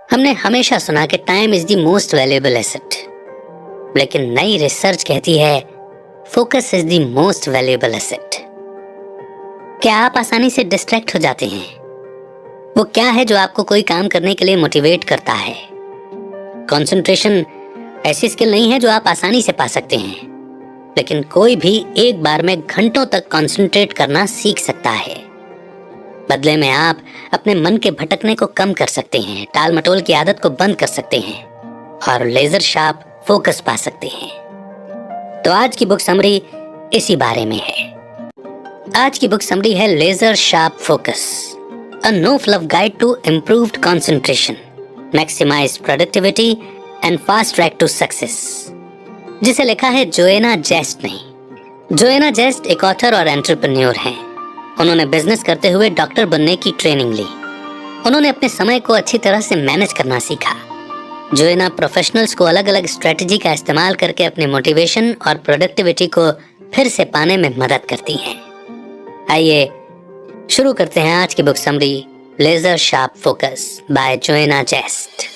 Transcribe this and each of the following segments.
हमने हमेशा सुना कि time is the most valuable asset, लेकिन नई रिसर्च कहती है focus is the most valuable asset. क्या आप आसानी से डिस्ट्रैक्ट हो जाते हैं? वो क्या है जो आपको कोई काम करने के लिए मोटिवेट करता है? कंसंट्रेशन ऐसी स्किल नहीं है जो आप आसानी से पा सकते हैं, लेकिन कोई भी एक बार में घंटों तक कंसंट्रेट करना सीख सकता है। बदले में आप अपने मन के भटकने को कम कर सकते हैं, टाल मटोल की आदत को बंद कर सकते हैं और लेजर शार्प फोकस पा सकते हैं। तो आज की बुक समरी इसी बारे में है। आज की बुक समरी है laser sharp focus, a no fluff guide to improved concentration, maximise productivity and fast track to success, जिसे लिखा है जोएना जेस्ट ने। जोएना जेस्ट एक ऑथर और एंटरप्रेन्योर हैं। उन्होंने बिजनेस करते हुए डॉक्टर बनने की ट्रेनिंग ली। उन्होंने अपने समय को अच्छी तरह से मैनेज करना सीखा। जोएना प्रोफेशनल्स को अलग अलग स्ट्रेटजी का इस्तेमाल करके अपने मोटिवेशन और प्रोडक्टिविटी को फिर से पाने में मदद करती हैं। आइए शुरू करते हैं आज की book summary, laser sharp focus by Joanna Jast.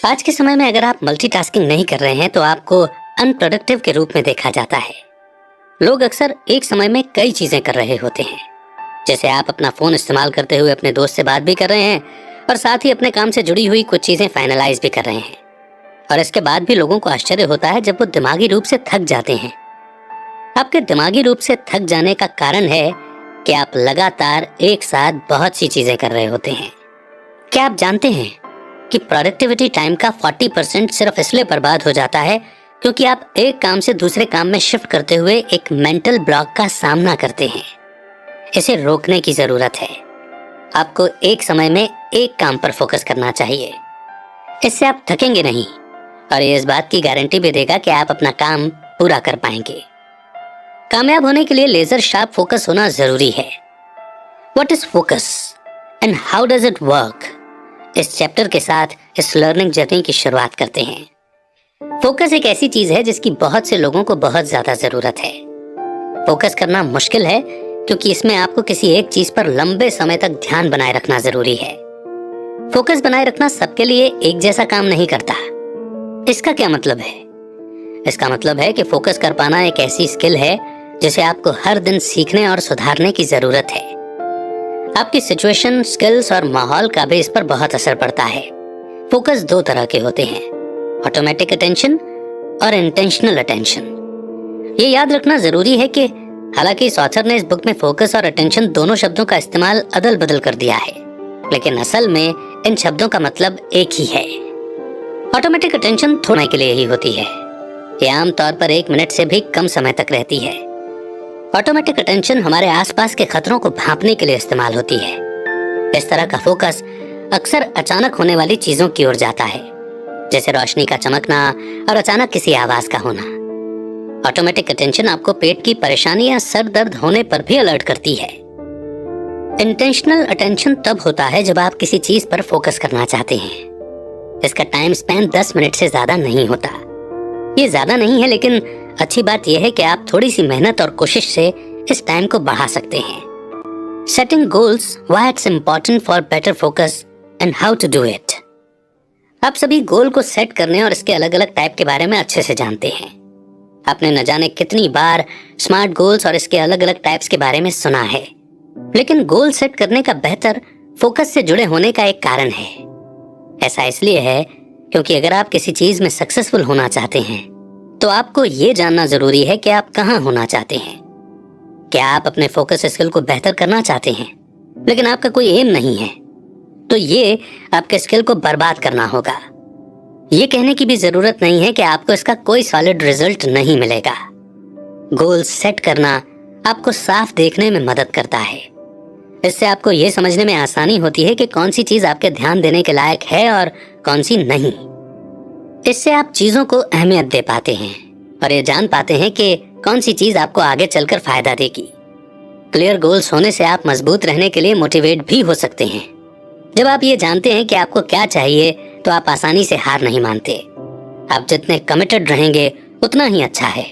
आज के समय में अगर आप मल्टीटास्किंग नहीं कर रहे हैं तो आपको अनप्रोडक्टिव के रूप में देखा जाता है। लोग अक्सर एक समय में कई चीजें कर रहे होते हैं, जैसे आप अपना फोन इस्तेमाल करते हुए अपने दोस्त से बात भी कर रहे हैं और साथ ही अपने काम से जुड़ी हुई कुछ चीजें फाइनलाइज भी कर रहे हैं। और इसके बाद भी लोगों को आश्चर्य होता है जब वो दिमागी रूप से थक जाते हैं। आपके दिमागी रूप से थक जाने का कारण है कि आप लगातार एक साथ बहुत सी चीजें कर रहे होते हैं। क्या आप जानते हैं कि प्रोडक्टिविटी टाइम का 40% सिर्फ इसलिए बर्बाद हो जाता है क्योंकि आप एक काम से दूसरे काम में शिफ्ट करते हुए एक मेंटल ब्लॉक का सामना करते हैं। इसे रोकने की जरूरत है। आपको एक समय में एक काम पर फोकस करना चाहिए। इससे आप थकेंगे नहीं और ये इस बात की गारंटी भी देगा कि आप अपना काम पूरा कर पाएंगे। कामयाब होने के लिए लेजर शार्प फोकस होना जरूरी है। What is focus and how does it work? इस चैप्टर के साथ इस लर्निंग जर्नी की शुरुआत करते हैं। फोकस एक ऐसी चीज है जिसकी बहुत से लोगों को बहुत ज्यादा जरूरत है। फोकस करना मुश्किल है क्योंकि इसमें आपको किसी एक चीज पर लंबे समय तक ध्यान बनाए रखना जरूरी है। फोकस बनाए रखना सबके लिए एक जैसा काम नहीं करता। इसका क्या मतलब है? इसका मतलब है कि फोकस कर पाना एक ऐसी स्किल है जिसे आपको हर दिन सीखने और सुधारने की जरूरत है। आपकी सिचुएशन, स्किल्स और माहौल का भी इस पर बहुत असर पड़ता है। फोकस दो तरह के होते हैं, ऑटोमेटिक अटेंशन और इंटेंशनल अटेंशन। ये याद रखना जरूरी है कि हालांकि इस ऑथर ने इस बुक में फोकस और अटेंशन दोनों शब्दों का इस्तेमाल अदल बदल कर दिया है, लेकिन असल में इन शब्दों का मतलब एक ही है। ऑटोमेटिक अटेंशन थोड़े के लिए ही होती है। ये आमतौर पर 1 मिनट से भी कम समय तक रहती है। ऑटोमेटिक अटेंशन हमारे आसपास के खतरों को भांपने के लिए इस्तेमाल होती है। इस तरह का फोकस अक्सर अचानक होने वाली चीजों की ओर जाता है, जैसे रोशनी का चमकना और अचानक किसी आवाज का होना। ऑटोमेटिक अटेंशन आपको पेट की परेशानी या सर दर्द होने पर भी अलर्ट करती है। इंटेंशनल अटेंशन तब होता है जब आप किसी चीज पर फोकस करना चाहते हैं। इसका टाइम स्पैन 10 मिनट से ज्यादा नहीं होता। ये ज्यादा नहीं है, लेकिन अच्छी बात यह है कि आप थोड़ी सी मेहनत और कोशिश से इस टाइम को बढ़ा सकते हैं। Setting goals, why it's important for better focus and how to do it. आप सभी गोल को सेट करने और इसके अलग अलग टाइप के बारे में अच्छे से जानते हैं। आपने न जाने कितनी बार स्मार्ट गोल्स और इसके अलग अलग टाइप्स के बारे में सुना है, लेकिन गोल सेट करने का बेहतर फोकस से जुड़े होने का एक कारण है। ऐसा इसलिए है क्योंकि अगर आप किसी चीज में सक्सेसफुल होना चाहते हैं तो आपको ये जानना जरूरी है कि आप कहाँ होना चाहते हैं। क्या आप अपने फोकस स्किल को बेहतर करना चाहते हैं, लेकिन आपका कोई एम नहीं है, तो ये आपके स्किल को बर्बाद करना होगा। ये कहने की भी जरूरत नहीं है कि आपको इसका कोई सॉलिड रिजल्ट नहीं मिलेगा। गोल सेट करना आपको साफ देखने में मदद करता है। इससे आपको ये समझने में आसानी होती है कि कौन सी चीज आपके ध्यान देने के लायक है और कौन सी नहीं। इससे आप चीजों को अहमियत दे पाते हैं और ये जान पाते हैं कि कौन सी चीज आपको आगे चलकर फायदा देगी। क्लियर गोल्स होने से आप मजबूत रहने के लिए मोटिवेट भी हो सकते हैं। जब आप ये जानते हैं कि आपको क्या चाहिए तो आप आसानी से हार नहीं मानते। आप जितने कमिटेड रहेंगे उतना ही अच्छा है।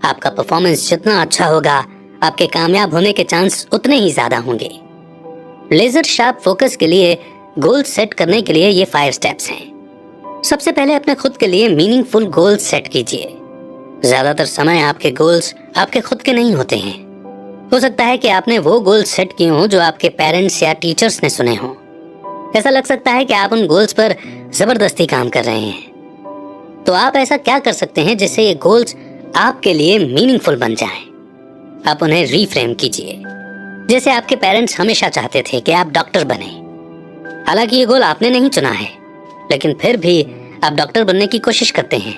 आपका परफॉर्मेंस जितना अच्छा होगा, आपके कामयाब होने के चांस उतने ही ज्यादा होंगे। लेजर शार्प फोकस के लिए गोल सेट करने के लिए ये 5 स्टेप्स हैं। सबसे पहले अपने खुद के लिए मीनिंगफुल गोल्स सेट कीजिए। ज्यादातर समय आपके गोल्स आपके खुद के नहीं होते हैं। हो सकता है कि आपने वो गोल्स सेट किए हों जो आपके पेरेंट्स या टीचर्स ने सुने हों। ऐसा लग सकता है कि आप उन गोल्स पर जबरदस्ती काम कर रहे हैं। तो आप ऐसा क्या कर सकते हैं जिससे ये गोल्स आपके लिए मीनिंगफुल बन जाएं? आप उन्हें रीफ्रेम कीजिए। जैसे आपके पेरेंट्स हमेशा चाहते थे कि आप डॉक्टर बने। हालांकि ये गोल आपने नहीं चुना है, लेकिन फिर भी आप डॉक्टर बनने की कोशिश करते हैं।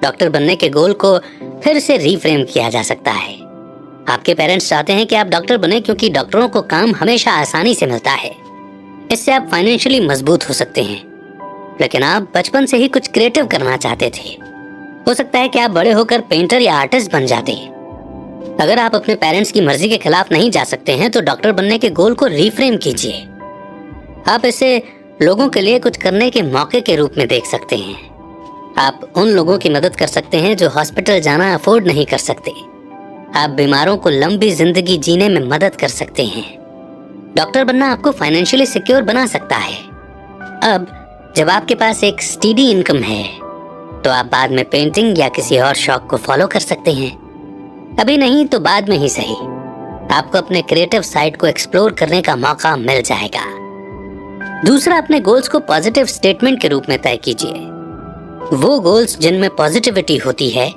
डॉक्टर बनने के गोल को फिर से रीफ्रेम किया जा सकता है। आपके पेरेंट्स चाहते हैं कि आप डॉक्टर बने क्योंकि डॉक्टरों को काम हमेशा आसानी से मिलता है। इससे आप फाइनेंशियली मजबूत हो सकते हैं। लेकिन आप बचपन से ही कुछ क्रिएटिव करना चाहते थे। हो सकता है कि आप बड़े होकर पेंटर या आर्टिस्ट बन जाते। अगर आप अपने पेरेंट्स की मर्जी के खिलाफ नहीं जा सकते हैं तो डॉक्टर बनने के गोल को रीफ्रेम कीजिए। आप इसे लोगों के लिए कुछ करने के मौके के रूप में देख सकते हैं। आप उन लोगों की मदद कर सकते हैं जो हॉस्पिटल जाना अफोर्ड नहीं कर सकते। आप बीमारों को लंबी जिंदगी जीने में मदद कर सकते हैं। डॉक्टर बनना आपको फाइनेंशियली सिक्योर बना सकता है। अब जब आपके पास एक स्टेडी इनकम है तो आप बाद में पेंटिंग या किसी और शौक को फॉलो कर सकते हैं। अभी नहीं तो बाद में ही सही, आपको अपने क्रिएटिव साइड को एक्सप्लोर करने का मौका मिल जाएगा। दूसरा, अपने गोल्स को पॉजिटिव स्टेटमेंट के रूप में तय कीजिए। वो गोल्स जिनमें पॉजिटिविटी होती है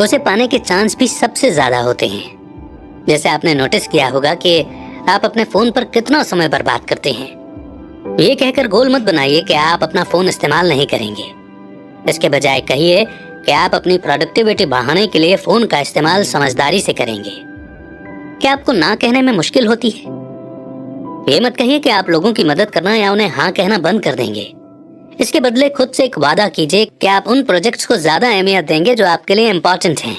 उसे पाने के चांस भी सबसे ज्यादा होते हैं। जैसे आपने नोटिस किया होगा कि आप अपने फोन पर कितना समय बर्बाद करते हैं। ये कहकर गोल मत बनाइए कि आप अपना फोन इस्तेमाल नहीं करेंगे। इसके बजाय कहिए कि आप अपनी प्रोडक्टिविटी बढ़ाने के लिए फोन का इस्तेमाल समझदारी से करेंगे। क्या आपको ना कहने में मुश्किल होती है? ये मत कहिए कि आप लोगों की मदद करना या उन्हें हाँ कहना बंद कर देंगे। इसके बदले खुद से एक वादा कीजिए कि आप उन प्रोजेक्ट्स को ज्यादा अहमियत देंगे जो आपके लिए इम्पोर्टेंट हैं।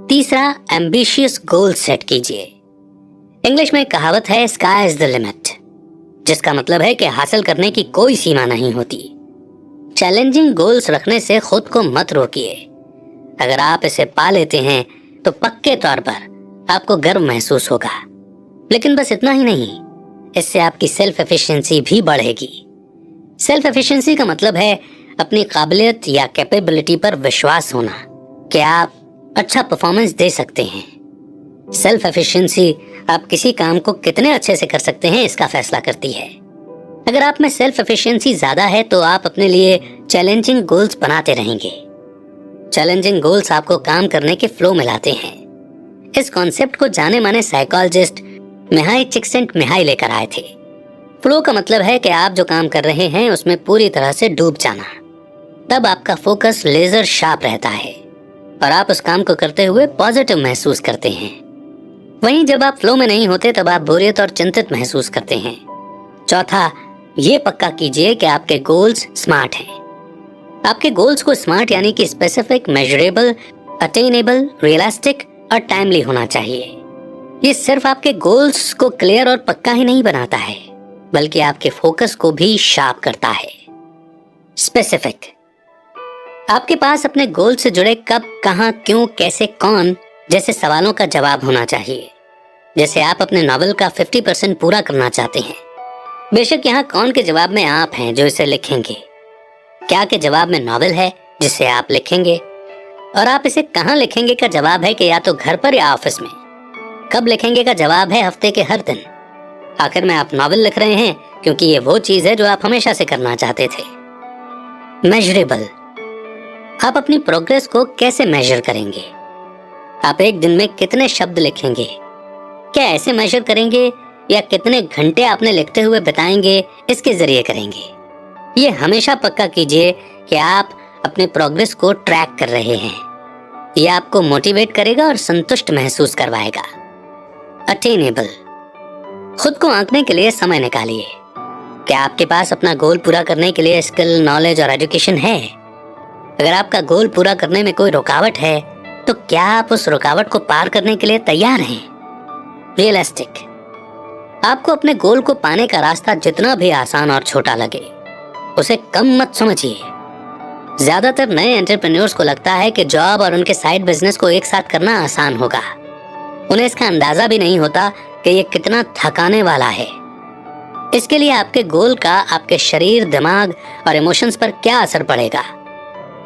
तीसरा, एम्बिशियस गोल सेट कीजिए। इंग्लिश में एक कहावत है, स्काई इज द लिमिट, जिसका मतलब है कि हासिल करने की कोई सीमा नहीं होती। चैलेंजिंग गोल्स रखने से खुद को मत रोकिए। अगर आप इसे पा लेते हैं तो पक्के तौर पर आपको गर्व महसूस होगा। लेकिन बस इतना ही नहीं, इससे आपकी सेल्फ एफिशिएंसी भी बढ़ेगी। सेल्फ एफिशिएंसी का मतलब है अपनी काबिलियत या कैपेबिलिटी पर विश्वास होना कि आप अच्छा परफॉर्मेंस दे सकते हैं। सेल्फ एफिशिएंसी आप किसी काम को कितने अच्छे से कर सकते हैं इसका फैसला करती है। अगर आप में सेल्फ एफिशिएंसी ज्यादा है तो आप अपने लिए चैलेंजिंग गोल्स बनाते रहेंगे। चैलेंजिंग गोल्स आपको काम करने के फ्लो में लाते हैं। इस कॉन्सेप्ट को जाने माने साइकोलॉजिस्ट मिहाई चिक्सिंटमिहाई लेकर आए थे। फ्लो का मतलब है कि आप जो काम कर रहे हैं उसमें पूरी तरह से डूब जाना। तब आपका फोकस लेजर शार्प रहता है और आप उस काम को करते हुए पॉजिटिव महसूस करते हैं। वहीं जब आप फ्लो में नहीं होते तब आप बोरियत और चिंतित महसूस करते हैं। चौथा, ये पक्का कीजिए कि आपके गोल्स स्मार्ट हैं। आपके गोल्स को स्मार्ट यानी कि स्पेसिफिक, मेजरेबल, अटेनेबल, रियलिस्टिक और टाइमली होना चाहिए। ये सिर्फ आपके गोल्स को क्लियर और पक्का ही नहीं बनाता है, बल्कि आपके फोकस को भी शार्प करता है। स्पेसिफिक, आपके पास अपने गोल से जुड़े कब, कहां, क्यों, कैसे, कौन जैसे सवालों का जवाब होना चाहिए। जैसे आप अपने नॉवेल का 50% पूरा करना चाहते हैं। बेशक यहाँ कौन के जवाब में आप हैं जो इसे लिखेंगे, क्या के जवाब में नॉवेल है जिसे आप लिखेंगे, और आप इसे कहाँ लिखेंगे का जवाब है कि या तो घर पर या ऑफिस में। कब लिखेंगे का जवाब है हफ्ते के हर दिन। आखिर में आप नॉवेल लिख रहे हैं क्योंकि ये वो चीज है जो आप हमेशा से करना चाहते थे। मेजरेबल, आप अपनी प्रोग्रेस को कैसे मेजर करेंगे। आप एक दिन में कितने शब्द लिखेंगे, क्या ऐसे मेजर करेंगे या कितने घंटे आपने लिखते हुए बिताएंगे इसके जरिए करेंगे। ये हमेशा पक्का कीजिए कि आप अपने प्रोग्रेस को ट्रैक कर रहे हैं। ये आपको मोटिवेट करेगा और संतुष्ट महसूस करवाएगा। अटेनेबल, खुद को आंकने के लिए समय निकालिए। क्या आपके पास अपना गोल पूरा करने के लिए स्किल, नॉलेज और एजुकेशन है? अगर आपका गोल पूरा करने में कोई रुकावट है तो क्या आप उस रुकावट को पार करने के लिए तैयार हैं? रियलिस्टिक, आपको अपने गोल को पाने का रास्ता जितना भी आसान और छोटा लगे उसे कम मत समझिए। ज्यादातर नए एंटरप्रेन्योर्स को लगता है कि जॉब और उनके साइड बिजनेस को एक साथ करना आसान होगा। उन्हें इसका अंदाजा भी नहीं होता कि ये कितना थकाने वाला है। इसके लिए आपके गोल का आपके शरीर, दिमाग और इमोशंस पर क्या असर पड़ेगा,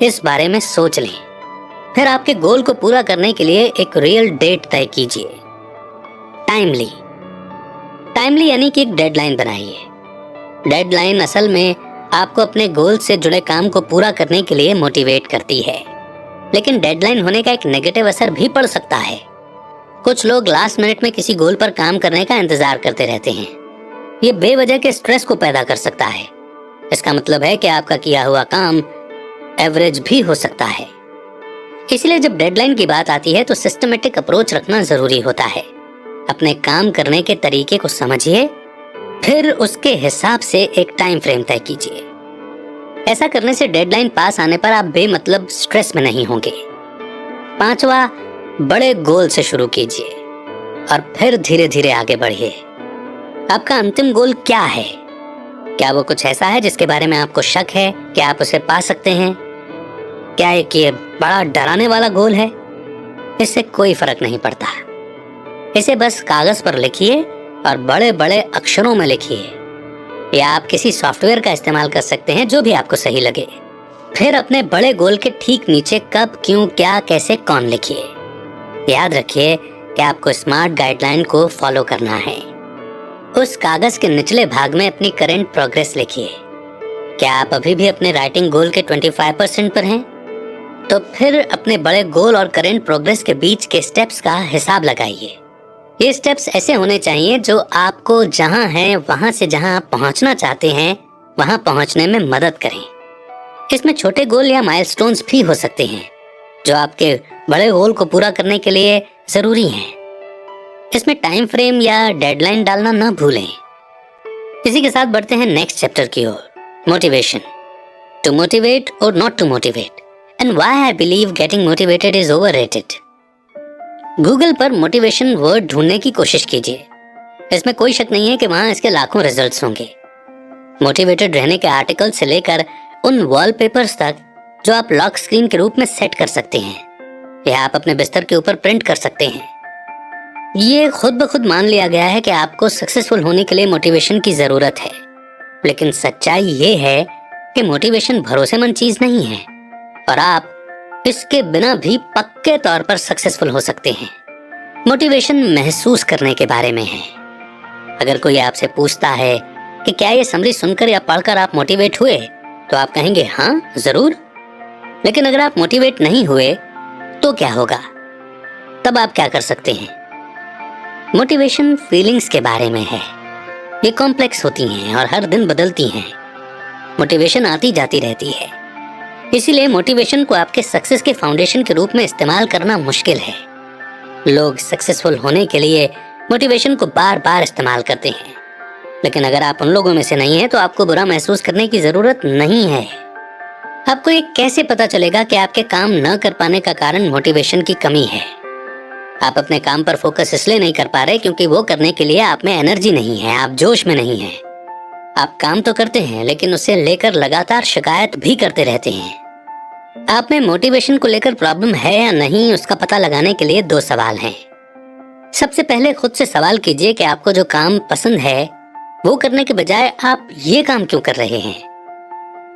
इस बारे में सोच लें। फिर आपके गोल को पूरा करने के लिए एक रियल डेट तय कीजिए। टाइमली यानी कि एक डेडलाइन बनाइए। डेडलाइन असल में आपको अपने गोल से जुड़े काम को पूरा करने के लिए मोटिवेट करती है, लेकिन डेडलाइन होने का एक नेगेटिव असर भी पड़ सकता है। कुछ लोग लास्ट मिनट में किसी गोल पर काम करने का इंतजार करते रहते हैं। ये बेवजह के स्ट्रेस को पैदा कर सकता है। इसका मतलब है कि आपका किया हुआ काम एवरेज भी हो सकता है। इसलिए जब डेडलाइन की बात आती है तो सिस्टमेटिक अप्रोच रखना जरूरी होता है। अपने काम करने के तरीके को समझिए, फिर उसके हिसाब से एक टाइम फ्रेम तय कीजिए। ऐसा करने से डेडलाइन पास आने पर आप बेमतलब स्ट्रेस में नहीं होंगे। 5वां, बड़े गोल से शुरू कीजिए और फिर धीरे धीरे आगे बढ़िए। आपका अंतिम गोल क्या है? क्या वो कुछ ऐसा है जिसके बारे में आपको शक है कि आप उसे पा सकते हैं? क्या एक ये बड़ा डराने वाला गोल है? इससे कोई फर्क नहीं पड़ता। इसे बस कागज पर लिखिए और बड़े बड़े अक्षरों में लिखिए, या आप किसी सॉफ्टवेयर का इस्तेमाल कर सकते हैं, जो भी आपको सही लगे। फिर अपने बड़े गोल के ठीक नीचे कब, क्यों, क्या, कैसे, कौन लिखिए। याद रखिए कि आपको स्मार्ट गाइडलाइन को फॉलो करना है। उस कागज के निचले भाग में अपनी करंट प्रोग्रेस लिखिए। क्या आप अभी भी अपने राइटिंग गोल के 25% पर हैं? तो फिर अपने बड़े गोल और करंट प्रोग्रेस के बीच के स्टेप्स का हिसाब लगाइए। ये स्टेप्स ऐसे होने चाहिए जो आपको जहां हैं वहां से जहां आप पहुंचना चाहते हैं वहां पहुंचने में मदद करें। इसमें छोटे गोल या माइलस्टोन्स भी हो सकते हैं जो आपके बड़े गोल को पूरा करने के लिए जरूरी हैं। इसमें टाइम फ्रेम या डेडलाइन डालना ना भूलें। इसी के साथ बढ़ते हैं नेक्स्ट चैप्टर की ओर, motivation. To motivate or not to motivate and why I believe getting motivated is overrated. Google पर मोटिवेशन वर्ड ढूंढने की कोशिश कीजिए। इसमें कोई शक नहीं है कि वहां इसके लाखों रिजल्ट्स होंगे। मोटिवेटेड रहने के आर्टिकल से लेकर उन वॉलपेपर्स तक जो आप लॉक स्क्रीन के रूप में सेट कर सकते हैं या आप अपने बिस्तर के ऊपर प्रिंट कर सकते हैं। ये खुद ब खुद मान लिया गया है कि आपको सक्सेसफुल होने के लिए मोटिवेशन की जरूरत है, लेकिन सच्चाई ये है कि मोटिवेशन भरोसेमंद चीज नहीं है और आप इसके बिना भी पक्के तौर पर सक्सेसफुल हो सकते हैं। मोटिवेशन महसूस करने के बारे में है। अगर कोई आपसे पूछता है कि क्या ये समरी सुनकर या पढ़कर आप मोटिवेट हुए, तो आप कहेंगे हाँ जरूर। लेकिन अगर आप मोटिवेट नहीं हुए तो क्या होगा? तब आप क्या कर सकते हैं? मोटिवेशन फीलिंग्स के बारे में है। ये कॉम्प्लेक्स होती हैं और हर दिन बदलती हैं। मोटिवेशन आती जाती रहती है, इसीलिए मोटिवेशन को आपके सक्सेस के फाउंडेशन के रूप में इस्तेमाल करना मुश्किल है। लोग सक्सेसफुल होने के लिए मोटिवेशन को बार बार इस्तेमाल करते हैं, लेकिन अगर आप उन लोगों में से नहीं हैं तो आपको बुरा महसूस करने की जरूरत नहीं है। आपको ये कैसे पता चलेगा कि आपके काम न कर पाने का कारण मोटिवेशन की कमी है? आप अपने काम पर फोकस इसलिए नहीं कर पा रहे क्योंकि वो करने के लिए आप में एनर्जी नहीं है, आप जोश में नहीं हैं। आप काम तो करते हैं लेकिन उसे लेकर लगातार शिकायत भी करते रहते हैं। आप में मोटिवेशन को लेकर प्रॉब्लम है या नहीं, उसका पता लगाने के लिए 2 सवाल हैं। सबसे पहले खुद से सवाल कीजिए कि आपको जो काम पसंद है वो करने के बजाय आप ये काम क्यों कर रहे हैं।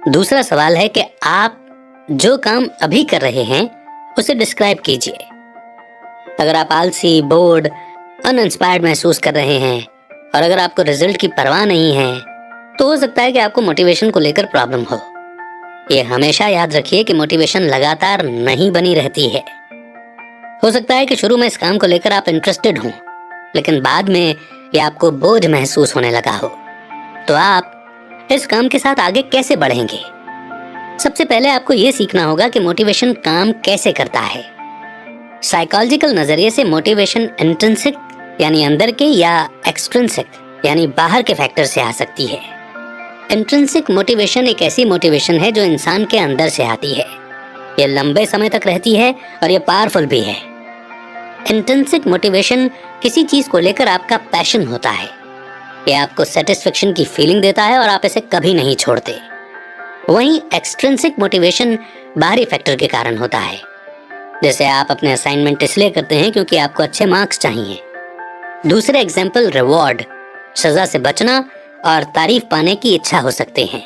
दूसरा सवाल है कि आप जो काम अभी कर रहे हैं उसे डिस्क्राइब कीजिए। अगर आप आलसी, बोर्ड, अनइंस्पायर्ड महसूस कर रहे हैं और अगर आपको रिजल्ट की परवाह नहीं है तो हो सकता है कि आपको मोटिवेशन को लेकर प्रॉब्लम हो। ये हमेशा याद रखिए कि मोटिवेशन लगातार नहीं बनी रहती है। हो सकता है कि शुरू में इस काम को लेकर आप इंटरेस्टेड हों, लेकिन बाद में ये आपको बोझ महसूस होने लगा हो। तो आप इस काम के साथ आगे कैसे बढ़ेंगे? सबसे पहले आपको ये सीखना होगा कि मोटिवेशन काम कैसे करता है। साइकोलॉजिकल नजरिए से मोटिवेशन इंट्रिंसिक यानी अंदर के या एक्सट्रिंसिक यानी बाहर के फैक्टर से आ सकती है। इंट्रिंसिक मोटिवेशन एक ऐसी मोटिवेशन है जो इंसान के अंदर से आती है। ये लंबे समय तक रहती है और ये पावरफुल भी है। इंट्रिंसिक मोटिवेशन किसी चीज को लेकर आपका पैशन होता है। ये आपको सेटिस्फेक्शन की फीलिंग देता है और आप इसे कभी नहीं छोड़ते। वहीं एक्सट्रिंसिक मोटिवेशन बाहरी फैक्टर के कारण होता है। जैसे आप अपने असाइनमेंट इसलिए करते हैं क्योंकि आपको अच्छे मार्क्स चाहिए। दूसरे एग्जाम्पल रिवॉर्ड, सजा से बचना और तारीफ पाने की इच्छा हो सकते हैं।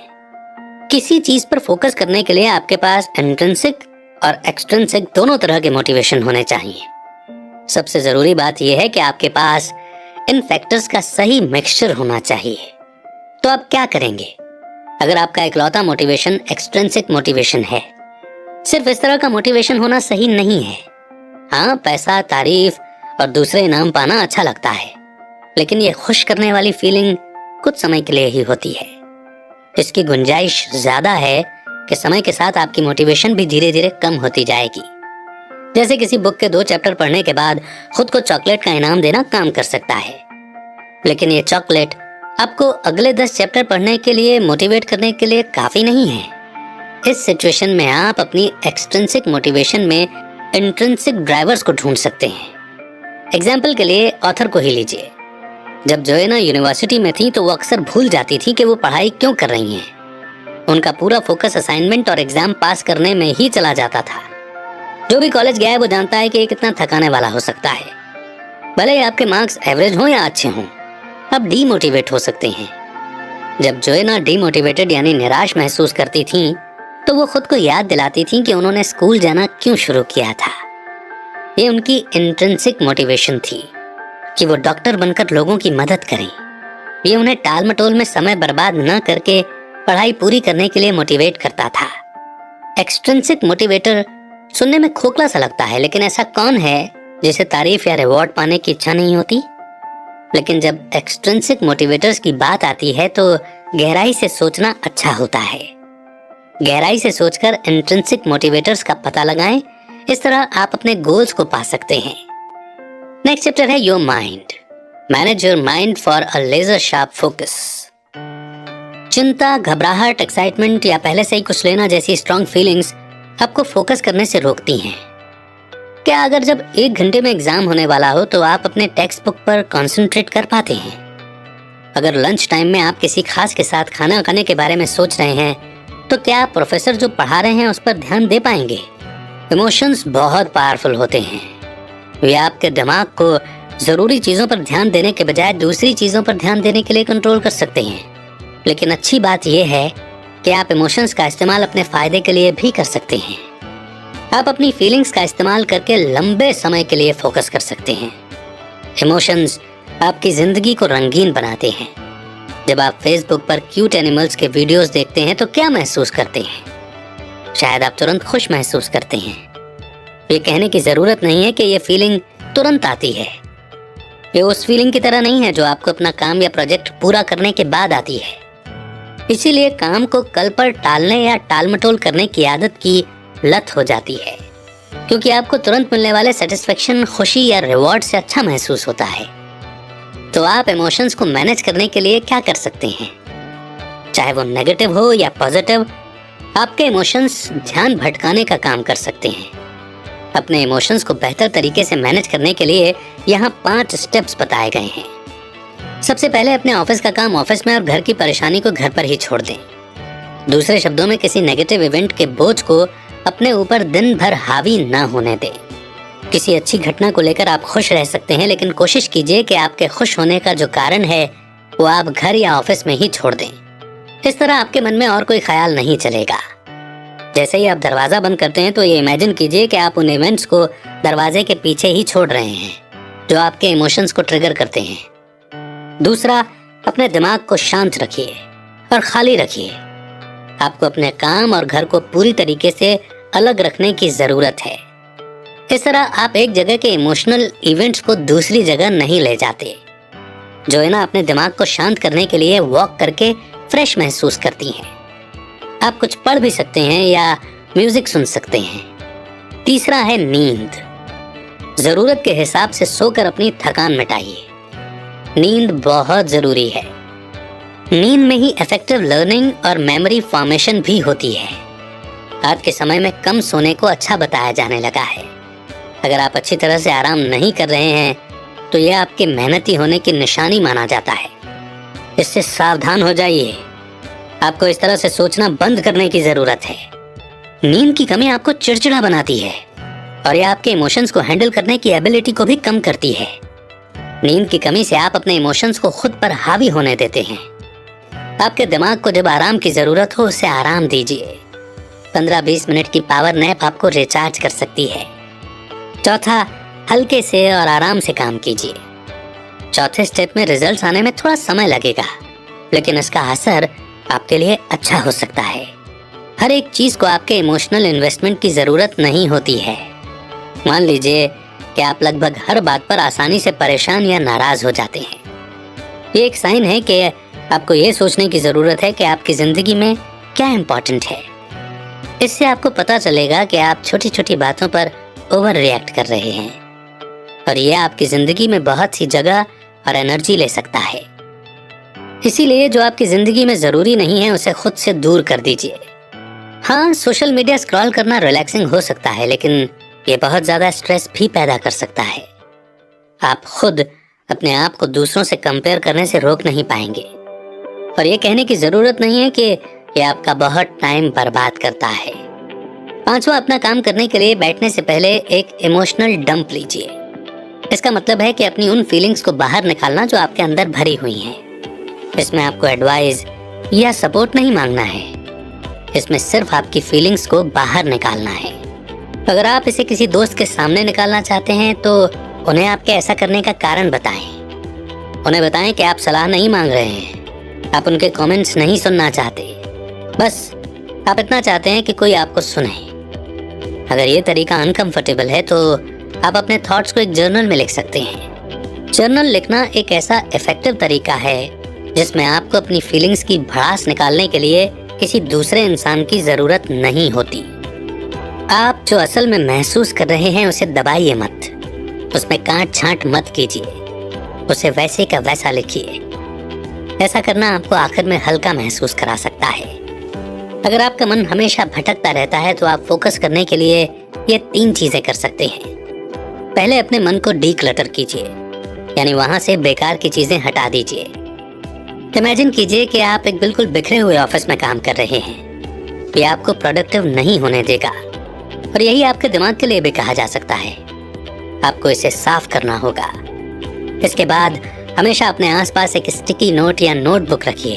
किसी चीज पर फोकस करने के लिए आपके पास इंट्रिंसिक और एक्सट्रिंसिक दोनों तरह के मोटिवेशन होने चाहिए। सबसे जरूरी बात यह है कि आपके पास इन फैक्टर्स का सही मिक्सचर होना चाहिए। तो आप क्या करेंगे अगर आपका इकलौता मोटिवेशन एक्सट्रिंसिक मोटिवेशन है? सिर्फ इस तरह का मोटिवेशन होना सही नहीं है। हाँ, पैसा, तारीफ और दूसरे इनाम पाना अच्छा लगता है, लेकिन ये खुश करने वाली फीलिंग कुछ समय के लिए ही होती है। इसकी गुंजाइश ज्यादा है कि समय के साथ आपकी मोटिवेशन भी धीरे धीरे कम होती जाएगी। जैसे किसी बुक के 2 चैप्टर पढ़ने के बाद खुद को चॉकलेट का इनाम देना काम कर सकता है, लेकिन ये चॉकलेट आपको अगले 10 चैप्टर पढ़ने के लिए मोटिवेट करने के लिए काफी नहीं है। इस सिचुएशन में आप अपनी एक्सट्रिंसिक मोटिवेशन में इंट्रिंसिक ड्राइवर्स को ढूंढ सकते हैं। एग्जाम्पल के लिए ऑथर को ही लीजिए। जब जोएना यूनिवर्सिटी में थी तो वो अक्सर भूल जाती थी कि वो पढ़ाई क्यों कर रही हैं। उनका पूरा फोकस असाइनमेंट और एग्जाम पास करने में ही चला जाता था। जो भी कॉलेज गया है वो जानता है कि ये कितना थकाने वाला हो सकता है। भले ही आपके मार्क्स एवरेज हों या अच्छे हों, आप डीमोटिवेट हो सकते हैं। जब जोएना डीमोटिवेटेड यानी निराश महसूस करती थीं, तो वो खुद को याद दिलाती थीं कि उन्होंने स्कूल जाना क्यों शुरू किया था। ये उनकी इंट्रिंसिक मोटिवेशन थी कि वो डॉक्टर बनकर लोगों की मदद करें। ये उन्हें टाल मटोल में समय बर्बाद न करके पढ़ाई पूरी करने के लिए मोटिवेट करता था। एक्सट्रिंसिक मोटिवेटर सुनने में खोखला सा लगता है, लेकिन ऐसा कौन है जिसे तारीफ या रिवॉर्ड पाने की इच्छा नहीं होती? लेकिन जब एक्सट्रिंसिक मोटिवेटर्स की बात आती है तो गहराई से सोचना अच्छा होता है। गहराई से सोचकर इंट्रिंसिक मोटिवेटर्स का पता लगाएं। इस तरह आप अपने गोल्स को पा सकते हैं। नेक्स्ट चैप्टर है your mind. Manage your mind for a laser sharp focus. चिंता, घबराहट, एक्साइटमेंट या पहले से ही कुछ लेना जैसी स्ट्रॉन्ग फीलिंग्स आपको फोकस करने से रोकती हैं। क्या अगर जब 1 घंटे में एग्जाम होने वाला हो तो आप अपने टेक्स्ट बुक पर कंसंट्रेट कर पाते हैं? अगर लंच टाइम में आप किसी खास के साथ खाना खाने के बारे में सोच रहे हैं तो क्या प्रोफेसर जो पढ़ा रहे हैं उस पर ध्यान दे पाएंगे? इमोशंस बहुत पावरफुल होते हैं। वे आपके दिमाग को जरूरी चीजों पर ध्यान देने के बजाय दूसरी चीजों पर ध्यान देने के लिए कंट्रोल कर सकते हैं। लेकिन अच्छी बात यह है कि आप इमोशंस का इस्तेमाल अपने फायदे के लिए भी कर सकते हैं। आप अपनी फीलिंग्स का इस्तेमाल करके लंबे समय के लिए फोकस कर सकते हैं। इमोशंस आपकी जिंदगी को रंगीन बनाते हैं। जब आप फेसबुक पर क्यूट एनिमल्स के वीडियोस देखते हैं तो क्या महसूस करते हैं? शायद आप तुरंत खुश महसूस करते हैं। ये कहने की जरूरत नहीं है कि ये फीलिंग तुरंत आती है। ये उस फीलिंग की तरह नहीं है जो आपको अपना काम या प्रोजेक्ट पूरा करने के बाद आती है। इसीलिए काम को कल पर टालने या टालमटोल करने की आदत की लत हो जाती है, क्योंकि आपको तुरंत मिलने वाले सेटिस्फेक्शन, खुशी या रिवॉर्ड से अच्छा महसूस होता है। तो आप इमोशंस को मैनेज करने के लिए क्या कर सकते हैं? चाहे वो नेगेटिव हो या पॉजिटिव, आपके इमोशंस ध्यान भटकाने का काम कर सकते हैं। अपने इमोशंस को बेहतर तरीके से मैनेज करने के लिए यहाँ 5 स्टेप्स बताए गए हैं। सबसे पहले अपने ऑफिस का काम ऑफिस में और घर की परेशानी को घर पर ही छोड़ दें। दूसरे शब्दों में, किसी नेगेटिव इवेंट के बोझ को अपने ऊपर दिन भर हावी ना होने दें। किसी अच्छी घटना को लेकर आप खुश रह सकते हैं, लेकिन कोशिश कीजिए कि आपके खुश होने का जो कारण है वो आप घर या ऑफिस में ही छोड़ दें। इस तरह आपके मन में और कोई ख्याल नहीं चलेगा। जैसे ही आप दरवाजा बंद करते हैं तो ये इमेजिन कीजिए कि आप उन इवेंट्स को दरवाजे के पीछे ही छोड़ रहे हैं जो आपके इमोशंस को ट्रिगर करते हैं। दूसरा, अपने दिमाग को शांत रखिए और खाली रखिए। आपको अपने काम और घर को पूरी तरीके से अलग रखने की जरूरत है। इस तरह आप एक जगह के इमोशनल इवेंट्स को दूसरी जगह नहीं ले जाते। जोएना अपने दिमाग को शांत करने के लिए वॉक करके फ्रेश महसूस करती हैं। आप कुछ पढ़ भी सकते हैं या म्यूजिक सुन सकते हैं। तीसरा है नींद। जरूरत के हिसाब से सोकर अपनी थकान मिटाइए। नींद बहुत जरूरी है। नींद में ही इफेक्टिव लर्निंग और मेमोरी फॉर्मेशन भी होती है। आज के समय में कम सोने को अच्छा बताया जाने लगा है। अगर आप अच्छी तरह से आराम नहीं कर रहे हैं तो यह आपके मेहनती होने की निशानी माना जाता है। इससे सावधान हो जाइए। आपको इस तरह से सोचना बंद करने की जरूरत है। नींद की कमी आपको चिड़चिड़ा बनाती है और यह आपके इमोशंस को हैंडल करने की एबिलिटी को भी कम करती है। नींद की कमी से आप अपने इमोशंस को खुद पर हावी होने देते हैं। आपके दिमाग को जब आराम की जरूरत हो उसे आराम दीजिए। 15-20 मिनट की पावर नैप आपको रिचार्ज कर सकती है। चौथा, हल्के से और आराम से काम कीजिए। चौथे स्टेप में रिजल्ट्स आने में थोड़ा समय लगेगा, लेकिन इसका असर आपके लिए अच्छा हो सकता है। हर एक चीज को आपके इमोशनल इन्वेस्टमेंट की जरूरत नहीं होती है। मान लीजिए कि आप लगभग हर बात पर आसानी से परेशान या नाराज हो जाते हैं। ये एक साइन है कि आपको ये सोचने की जरूरत है कि आपकी जिंदगी में क्या इम्पोर्टेंट है। इससे आपको पता चलेगा कि आप छोटी छोटी बातों पर ओवर रिएक्ट कर रहे हैं, और ये आपकी जिंदगी में बहुत सी जगह और एनर्जी ले सकता है। इसीलिए जो आपकी जिंदगी में जरूरी नहीं है उसे खुद से दूर कर दीजिए। हाँ, सोशल मीडिया स्क्रॉल करना रिलैक्सिंग हो सकता है, लेकिन ये बहुत ज्यादा स्ट्रेस भी पैदा कर सकता है। आप खुद अपने आप को दूसरों से कंपेयर करने से रोक नहीं पाएंगे, और ये कहने की जरूरत नहीं है कि ये आपका बहुत टाइम बर्बाद करता है। पांचवा, अपना काम करने के लिए बैठने से पहले एक इमोशनल डंप लीजिए। इसका मतलब है कि अपनी उन फीलिंग्स को बाहर निकालना जो आपके अंदर भरी हुई हैं। इसमें आपको एडवाइस या सपोर्ट नहीं मांगना है, इसमें सिर्फ आपकी फीलिंग्स को बाहर निकालना है। अगर आप इसे किसी दोस्त के सामने निकालना चाहते हैं तो उन्हें आपके ऐसा करने का कारण बताएं। उन्हें बताएं कि आप सलाह नहीं मांग रहे हैं, आप उनके कमेंट्स नहीं सुनना चाहते, बस आप इतना चाहते हैं कि कोई आपको सुने। अगर ये तरीका अनकंफर्टेबल है तो आप अपने थॉट्स को एक जर्नल में लिख सकते हैं। जर्नल लिखना एक ऐसा इफेक्टिव तरीका है जिसमें आपको अपनी फीलिंग्स की भड़ास निकालने के लिए किसी दूसरे इंसान की जरूरत नहीं होती। आप जो असल में महसूस कर रहे हैं उसे दबाइए मत, उसमें काट छांट मत कीजिए, उसे वैसे का वैसा लिखिए। ऐसा करना आपको आखिर में हल्का महसूस करा सकता है। अगर आपका मन हमेशा भटकता रहता है तो आप फोकस करने के लिए ये 3 चीजें कर सकते हैं। पहले अपने मन को डीक्लटर कीजिए, यानी वहां से बेकार की चीजें हटा दीजिए। इमेजिन कीजिए कि आप एक बिल्कुल बिखरे हुए ऑफिस में काम कर रहे हैं। ये आपको प्रोडक्टिव नहीं होने देगा, और यही आपके दिमाग के लिए भी कहा जा सकता है। आपको इसे साफ करना होगा। इसके बाद हमेशा अपने आसपास एक स्टिकी नोट या नोटबुक रखिए।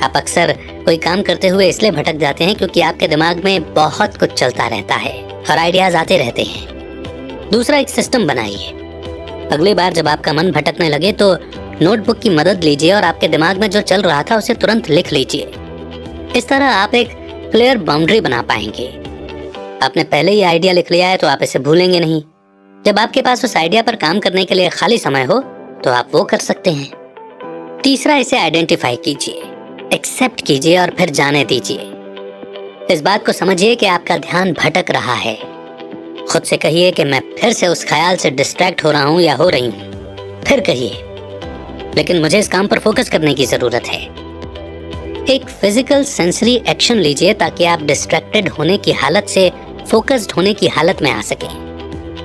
आप अक्सर कोई काम करते हुए इसलिए भटक जाते हैं क्योंकि आपके दिमाग में बहुत कुछ चलता रहता है और आइडियाज आते रहते हैं। दूसरा, एक सिस्टम बनाइए। अगली बार जब आपका मन भटकने लगे तो नोटबुक की मदद लीजिए और आपके दिमाग में जो चल रहा था उसे तुरंत लिख लीजिए। इस तरह आप एक क्लियर बाउंड्री बना पाएंगे। आपने पहले ही आइडिया लिख लिया है तो आप इसे भूलेंगे नहीं। जब आपके पास उस आइडिया पर काम करने के लिए खाली समय हो तो आप वो कर सकते हैं। तीसरा, इसे आइडेंटिफाई कीजिए, एक्सेप्ट कीजिए और फिर जाने दीजिए। इस बात को समझिए कि आपका ध्यान भटक रहा है। खुद से कहिए कि मैं फिर से उस ख्याल से डिस्ट्रैक्ट हो रहा हूँ या हो रही हूँ। फिर कहिए, लेकिन मुझे इस काम पर फोकस करने की जरूरत है। एक फिजिकल सेंसरी एक्शन लीजिए ताकि आप डिस्ट्रैक्टेड होने की हालत से फोकस्ड होने की हालत में आ सकें।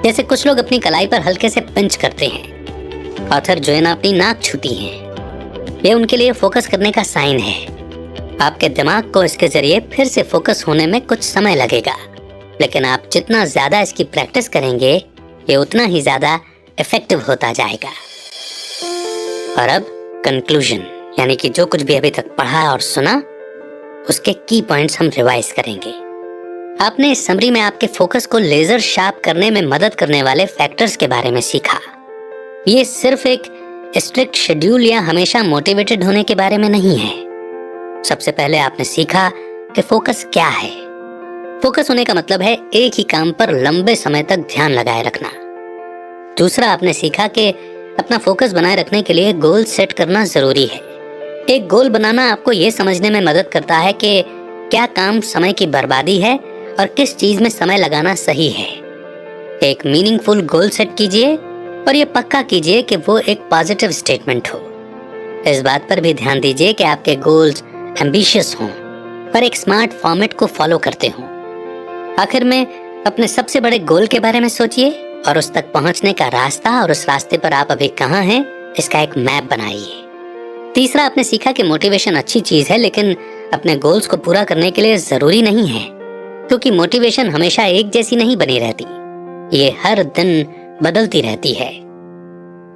जैसे कुछ लोग अपनी कलाई पर हल्के से पिंच करते हैं। ऑथर जोएना अपनी नाक छूती हैं। यह उनके लिए फोकस करने का साइन है। आपके दिमाग को इसके जरिए फिर से फोकस होने में कुछ समय लगेगा, लेकिन आप जितना ज्यादा इसकी प्रैक्टिस करेंगे ये उतना ही ज्यादा इफेक्टिव होता जाएगा। और अब कंक्लूजन, यानी कि जो कुछ भी अभी तक पढ़ा और सुना उसके की पॉइंट्स हम रिवाइज करेंगे। आपने इस समरी में आपके फोकस को लेजर शार्प करने में मदद करने वाले फैक्टर्स के बारे में सीखा। ये सिर्फ एक स्ट्रिक्ट शेड्यूल या हमेशा मोटिवेटेड होने के बारे में नहीं है। सबसे पहले आपने सीखा कि फोकस क्या है। फोकस होने का मतलब है एक ही काम पर लंबे समय तक ध्यान लगाए रखना। दूसरा, आपने सीखा कि अपना फोकस बनाए रखने के लिए गोल सेट करना जरूरी है। एक गोल बनाना आपको ये समझने में मदद करता है कि क्या काम समय की बर्बादी है और किस चीज में समय लगाना सही है। एक मीनिंगफुल गोल सेट कीजिए और ये पक्का कीजिए कि वो एक पॉजिटिव स्टेटमेंट हो। इस बात पर भी ध्यान दीजिए कि आपके गोल्स एम्बिशियस हों पर एक स्मार्ट फॉर्मेट को फॉलो करते हों। आखिर में अपने सबसे बड़े गोल के बारे में सोचिए और उस तक पहुंचने का रास्ता और उस रास्ते पर आप अभी कहाँ हैं इसका एक मैप बनाइए। तीसरा, आपने सीखा कि मोटिवेशन अच्छी चीज है, लेकिन अपने गोल्स को पूरा करने के लिए जरूरी नहीं है, क्योंकि मोटिवेशन हमेशा एक जैसी नहीं बनी रहती, ये हर दिन बदलती रहती है।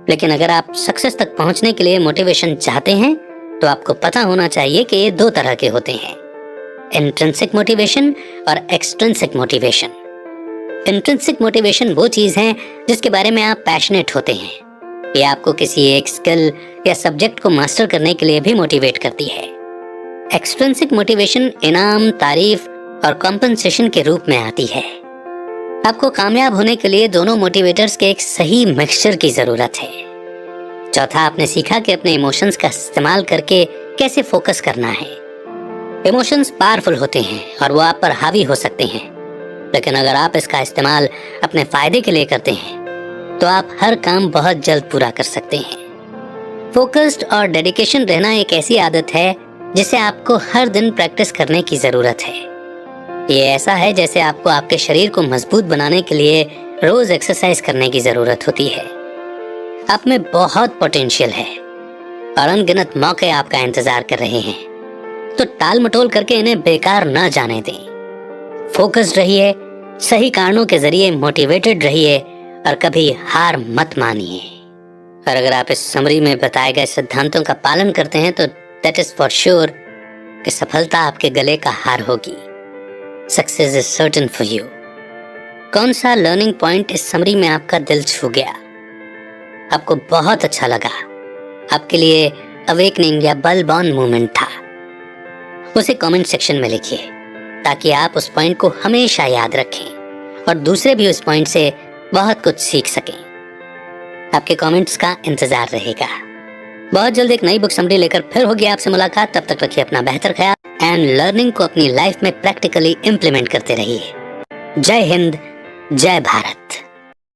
लेकिन अगर आप सक्सेस तक पहुंचने के लिए मोटिवेशन चाहते हैं तो आपको पता होना चाहिए कि ये दो तरह के होते हैं, इंट्रिंसिक मोटिवेशन और एक्सट्रिंसिक मोटिवेशन। इंट्रिंसिक मोटिवेशन वो चीज है जिसके बारे में आप पैशनेट होते हैं। ये आपको किसी एक स्किल या सब्जेक्ट को मास्टर करने के लिए भी मोटिवेट करती है। एक्सट्रिंसिक मोटिवेशन इनाम, तारीफ और कॉम्पनसेशन के रूप में आती है। आपको कामयाब होने के लिए दोनों मोटिवेटर्स के एक सही मिक्सचर की जरूरत है। चौथा, आपने सीखा कि अपने इमोशंस का इस्तेमाल करके कैसे फोकस करना है। इमोशंस पावरफुल होते हैं और वो आप पर हावी हो सकते हैं, लेकिन अगर आप इसका इस्तेमाल अपने फायदे के लिए करते हैं तो आप हर काम बहुत जल्द पूरा कर सकते हैं। फोकस्ड और डेडिकेशन रहना एक ऐसी आदत है जिसे आपको हर दिन प्रैक्टिस करने की जरूरत है। ये ऐसा है जैसे आपको आपके शरीर को मजबूत बनाने के लिए रोज एक्सरसाइज करने की जरूरत होती है। आप में बहुत पोटेंशियल है और अनगिनत मौके आपका इंतजार कर रहे हैं, तो टाल मटोल करके इन्हें बेकार ना जाने दें। फोकस्ड रहिए, सही कारणों के जरिए मोटिवेटेड रहिए और कभी हार मत मानिए। और अगर आप इस समरी में बताए गए सिद्धांतों का पालन करते हैं तो दैट इज फॉर श्योर कि सफलता आपके गले का हार होगी। Success is certain for you. कौन सा लर्निंग पॉइंट इस समरी में आपका दिल छू गया, आपको बहुत अच्छा लगा, आपके लिए अवेकनिंग या बल बॉर्न मोमेंट था, उसे कमेंट सेक्शन में लिखिए ताकि आप उस पॉइंट को हमेशा याद रखें और दूसरे भी उस पॉइंट से बहुत कुछ सीख सकें। आपके कमेंट्स का इंतजार रहेगा। बहुत जल्द एक नई बुक समरी लेकर फिर होगी आपसे मुलाकात। तब तक रखिए अपना बेहतर ख्याल एंड लर्निंग को अपनी लाइफ में प्रैक्टिकली इम्प्लीमेंट करते रहिए। जय हिंद, जय भारत।